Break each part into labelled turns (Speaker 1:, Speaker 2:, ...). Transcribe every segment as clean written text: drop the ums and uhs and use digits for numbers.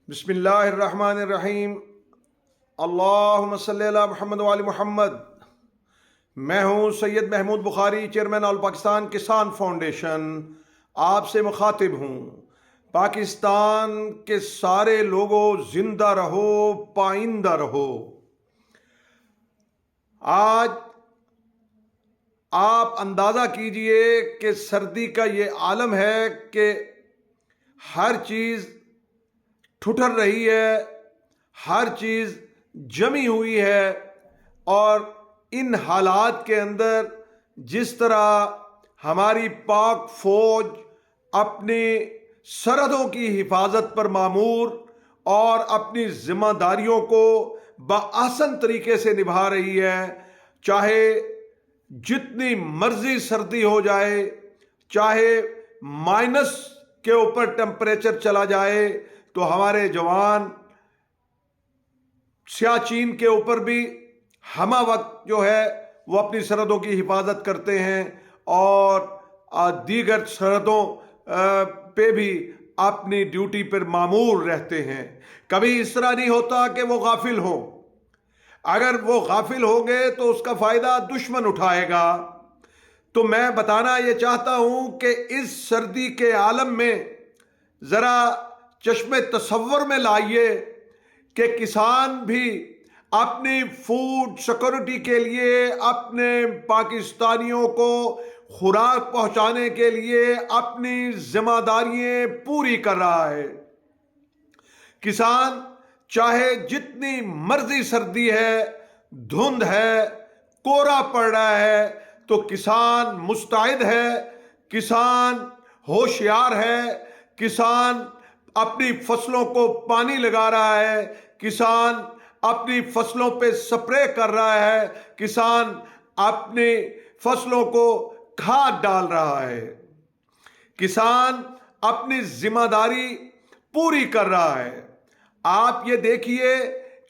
Speaker 1: बिस्मिल्लाह अर्रहमान अर्रहीम। अल्लाहुम्मा सल्ली अला मुहम्मद व आलि मुहम्मद। मैं हूँ सैयद महमूद बुखारी, चेयरमैन ऑल पाकिस्तान किसान फाउंडेशन। आपसे मुखातिब हूँ। पाकिस्तान के सारे लोगों, जिंदा रहो, पाइंदा रहो। आज आप अंदाज़ा कीजिए कि सर्दी का ये आलम है कि हर चीज़ ठुठर रही है, हर चीज़ जमी हुई है। और इन हालात के अंदर जिस तरह हमारी पाक फौज अपनी सरहदों की हिफाजत पर मामूर और अपनी जिम्मेदारियों को बाआसन तरीके से निभा रही है, चाहे जितनी मर्जी सर्दी हो जाए, चाहे माइनस के ऊपर टेम्परेचर चला जाए, तो हमारे जवान सियाचिन के ऊपर भी हमा वक्त जो है वो अपनी सरहदों की हिफाजत करते हैं और दीगर सरहदों पे भी अपनी ड्यूटी पर मामूर रहते हैं। कभी इस तरह नहीं होता कि वो गाफिल हो। अगर वो गाफिल हो गए तो उसका फ़ायदा दुश्मन उठाएगा। तो मैं बताना ये चाहता हूँ कि इस सर्दी के आलम में ज़रा चश्मे तसव्वुर में लाइए कि किसान भी अपनी फूड सिक्योरिटी के लिए, अपने पाकिस्तानियों को खुराक पहुंचाने के लिए अपनी जिम्मेदारियां पूरी कर रहा है। किसान चाहे जितनी मर्जी सर्दी है, धुंध है, कोहरा पड़ रहा है, तो किसान मुस्तैद है, किसान होशियार है, किसान अपनी फसलों को पानी लगा रहा है, किसान अपनी फसलों पे स्प्रे कर रहा है, किसान अपनी फसलों को खाद डाल रहा है, किसान अपनी जिम्मेदारी पूरी कर रहा है। आप ये देखिए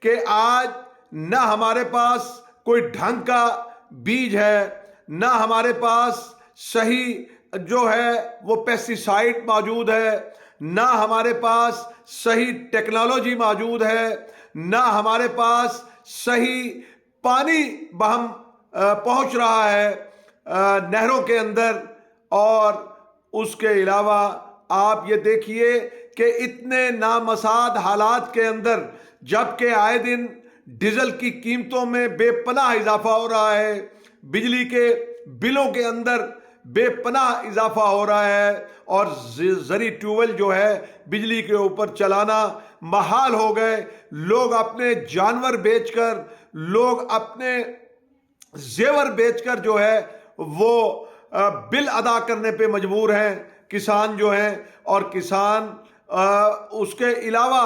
Speaker 1: कि आज न हमारे पास कोई ढंग का बीज है, न हमारे पास सही जो है वो पेस्टिसाइड मौजूद है, ना हमारे पास सही टेक्नोलॉजी मौजूद है, ना हमारे पास सही पानी बहम पहुंच रहा है नहरों के अंदर। और उसके अलावा आप ये देखिए कि इतने नामसाद हालात के अंदर, जबकि आए दिन डीजल की कीमतों में बेपनाह इजाफा हो रहा है, बिजली के बिलों के अंदर बेपनाह इजाफा हो रहा है, और जरी ट्यूबवेल जो है बिजली के ऊपर चलाना महाल हो गए। लोग अपने जानवर बेचकर, लोग अपने जेवर बेचकर जो है वो बिल अदा करने पे मजबूर हैं किसान जो हैं। और किसान उसके अलावा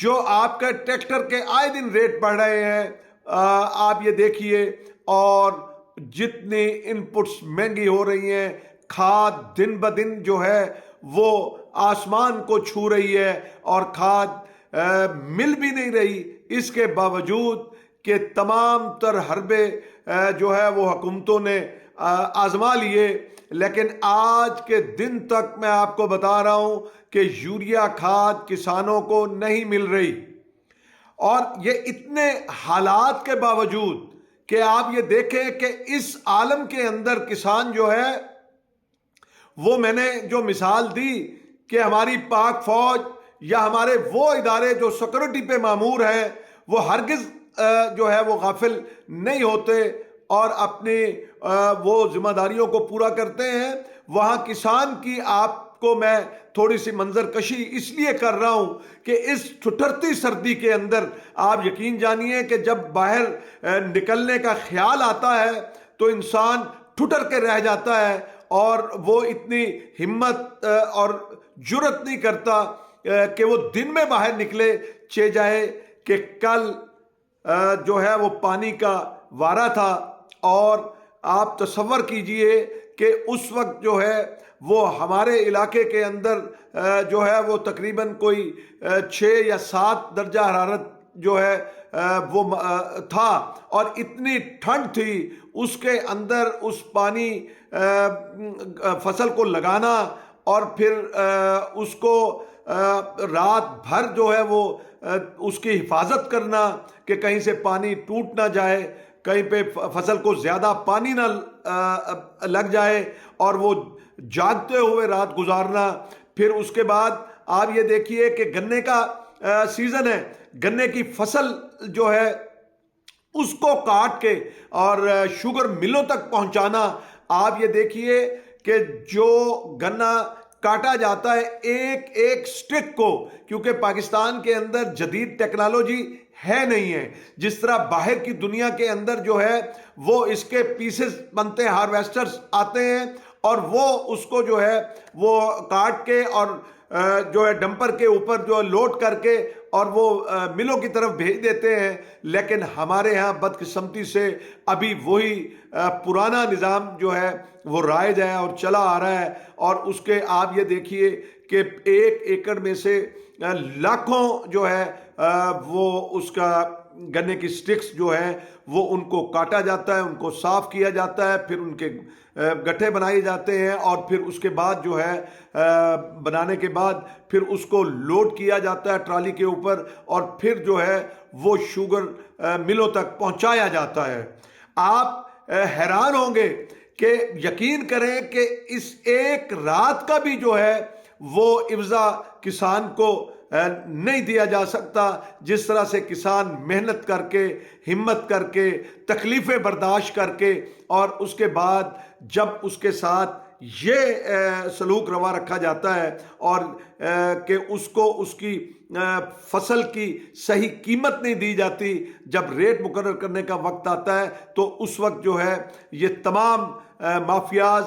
Speaker 1: जो आपके ट्रैक्टर के आए दिन रेट बढ़ रहे हैं, आप ये देखिए, और जितनी इनपुट्स महंगी हो रही हैं, खाद दिन ब दिन जो है वो आसमान को छू रही है और खाद मिल भी नहीं रही। इसके बावजूद कि तमाम तर हरबे जो है वो हुकूमतों ने आजमा लिए, लेकिन आज के दिन तक मैं आपको बता रहा हूं कि यूरिया खाद किसानों को नहीं मिल रही। और ये इतने हालात के बावजूद कि आप ये देखें कि इस आलम के अंदर किसान जो है वो, मैंने जो मिसाल दी कि हमारी पाक फौज या हमारे वो इदारे जो सिक्योरिटी पे मामूर हैं, वो हरगिज जो है वो गाफिल नहीं होते और अपनी वो जिम्मेदारियों को पूरा करते हैं। वहाँ किसान की आपको मैं थोड़ी सी मंजर कशी इसलिए कर रहा हूँ कि इस ठुठरती सर्दी के अंदर आप यकीन जानिए कि जब बाहर निकलने का ख्याल आता है तो इंसान ठुठर के रह जाता है और वो इतनी हिम्मत और जुर्रत नहीं करता कि वो दिन में बाहर निकले, चे जाए कि कल जो है वो पानी का वारा था। और आप तसव्वुर कीजिए कि उस वक्त जो है वो हमारे इलाके के अंदर जो है वो तकरीबन कोई 6 या 7 दर्जा हरारत जो है वो था, और इतनी ठंड थी। उसके अंदर उस पानी फसल को लगाना और फिर उसको رات بھر جو ہے وہ اس کی حفاظت کرنا کہ کہیں سے پانی ٹوٹ نہ جائے، کہیں پہ فصل کو زیادہ پانی نہ لگ جائے، اور وہ جاگتے ہوئے رات گزارنا۔ پھر اس کے بعد آپ یہ دیکھیے کہ گنے کا سیزن ہے، گنے کی فصل جو ہے اس کو کاٹ کے اور شوگر ملوں تک پہنچانا۔ آپ یہ دیکھیے کہ جو گنا کاٹا جاتا ہے ایک ایک سٹک کو، کیونکہ پاکستان کے اندر جدید ٹیکنالوجی ہے نہیں ہے، جس طرح باہر کی دنیا کے اندر جو ہے وہ اس کے پیسز بنتے ہیں، ہارویسٹرز آتے ہیں اور وہ اس کو جو ہے وہ کاٹ کے اور جو ہے ڈمپر کے اوپر جو لوڈ کر کے اور وہ ملوں کی طرف بھیج دیتے ہیں۔ لیکن ہمارے ہاں بدقسمتی سے ابھی وہی پرانا نظام جو ہے وہ رائج ہے اور چلا آ رہا ہے، اور اس کے آپ یہ دیکھیے کہ 1 ایکڑ میں سے لاکھوں جو ہے وہ اس کا گنے کی سٹکس جو ہیں وہ ان کو کاٹا جاتا ہے، ان کو صاف کیا جاتا ہے، پھر ان کے گٹھے بنائے جاتے ہیں، اور پھر اس کے بعد جو ہے بنانے کے بعد پھر اس کو لوڈ کیا جاتا ہے ٹرالی کے اوپر، اور پھر جو ہے وہ شوگر ملوں تک پہنچایا جاتا ہے۔ آپ حیران ہوں گے کہ یقین کریں کہ اس ایک رات کا بھی جو ہے وہ عوضہ کسان کو نہیں دیا جا سکتا، جس طرح سے کسان محنت کر کے، ہمت کر کے، تکلیفیں برداشت کر کے، اور اس کے بعد جب اس کے ساتھ یہ سلوک روا رکھا جاتا ہے اور کہ اس کو اس کی فصل کی صحیح قیمت نہیں دی جاتی، جب ریٹ مقرر کرنے کا وقت آتا ہے تو اس وقت جو ہے یہ تمام مافیاز،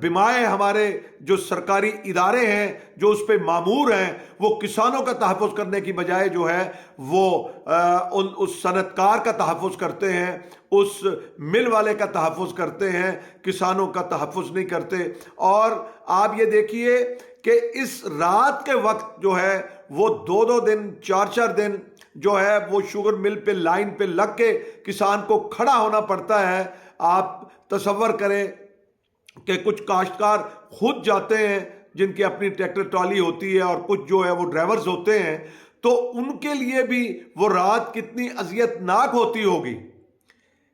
Speaker 1: بیمائے ہمارے جو سرکاری ادارے ہیں جو اس پہ مامور ہیں، وہ کسانوں کا تحفظ کرنے کی بجائے جو ہے وہ اس صنعت کار کا تحفظ کرتے ہیں، اس مل والے کا تحفظ کرتے ہیں، کسانوں کا تحفظ نہیں کرتے۔ اور آپ یہ دیکھیے کہ اس رات کے وقت جو ہے وہ 2 دن 4 دن جو ہے وہ شوگر مل پہ لائن پہ لگ کے کسان کو کھڑا ہونا پڑتا ہے۔ آپ تصور کریں کہ کچھ کاشتکار خود جاتے ہیں جن کی اپنی ٹریکٹر ٹرالی ہوتی ہے، اور کچھ جو ہے وہ ڈرائیورز ہوتے ہیں، تو ان کے لیے بھی وہ رات کتنی اذیت ناک ہوتی ہوگی۔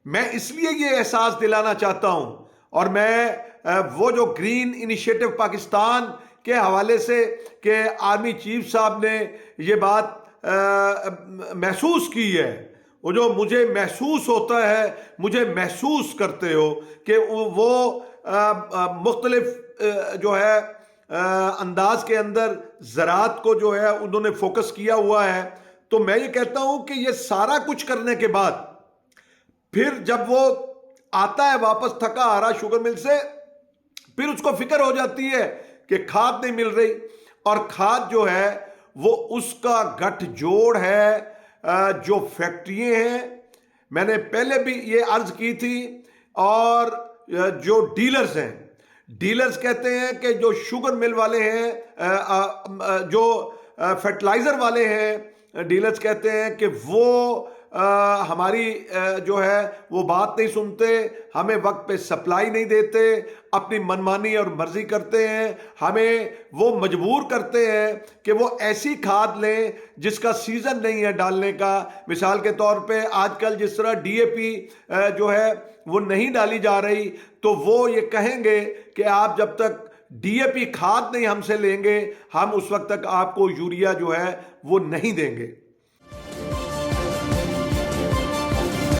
Speaker 1: میں اس لیے یہ احساس دلانا چاہتا ہوں، اور میں وہ جو گرین انیشیٹو پاکستان کے حوالے سے کہ آرمی چیف صاحب نے یہ بات محسوس کی ہے، وہ جو مجھے محسوس ہوتا ہے، مجھے محسوس کرتے ہو کہ وہ مختلف جو ہے انداز کے اندر زراعت کو جو ہے انہوں نے فوکس کیا ہوا ہے، تو میں یہ کہتا ہوں کہ یہ سارا کچھ کرنے کے بعد پھر جب وہ آتا ہے واپس تھکا آ رہا شوگر مل سے، پھر اس کو فکر ہو جاتی ہے کہ کھاد نہیں مل رہی، اور کھاد جو ہے وہ اس کا گٹھ جوڑ ہے جو فیکٹریاں ہیں۔ میں نے پہلے بھی یہ عرض کی تھی، اور جو ڈیلرز ہیں، ڈیلرز کہتے ہیں کہ جو شوگر مل والے ہیں، جو فرٹیلائزر والے ہیں، ڈیلرز کہتے ہیں کہ وہ ہماری جو ہے وہ بات نہیں سنتے، ہمیں وقت پہ سپلائی نہیں دیتے، اپنی منمانی اور مرضی کرتے ہیں، ہمیں وہ مجبور کرتے ہیں کہ وہ ایسی کھاد لیں جس کا سیزن نہیں ہے ڈالنے کا۔ مثال کے طور پہ آج کل جس طرح ڈی اے پی جو ہے وہ نہیں ڈالی جا رہی، تو وہ یہ کہیں گے کہ آپ جب تک ڈی اے پی کھاد نہیں ہم سے لیں گے، ہم اس وقت تک آپ کو یوریا جو ہے وہ نہیں دیں گے۔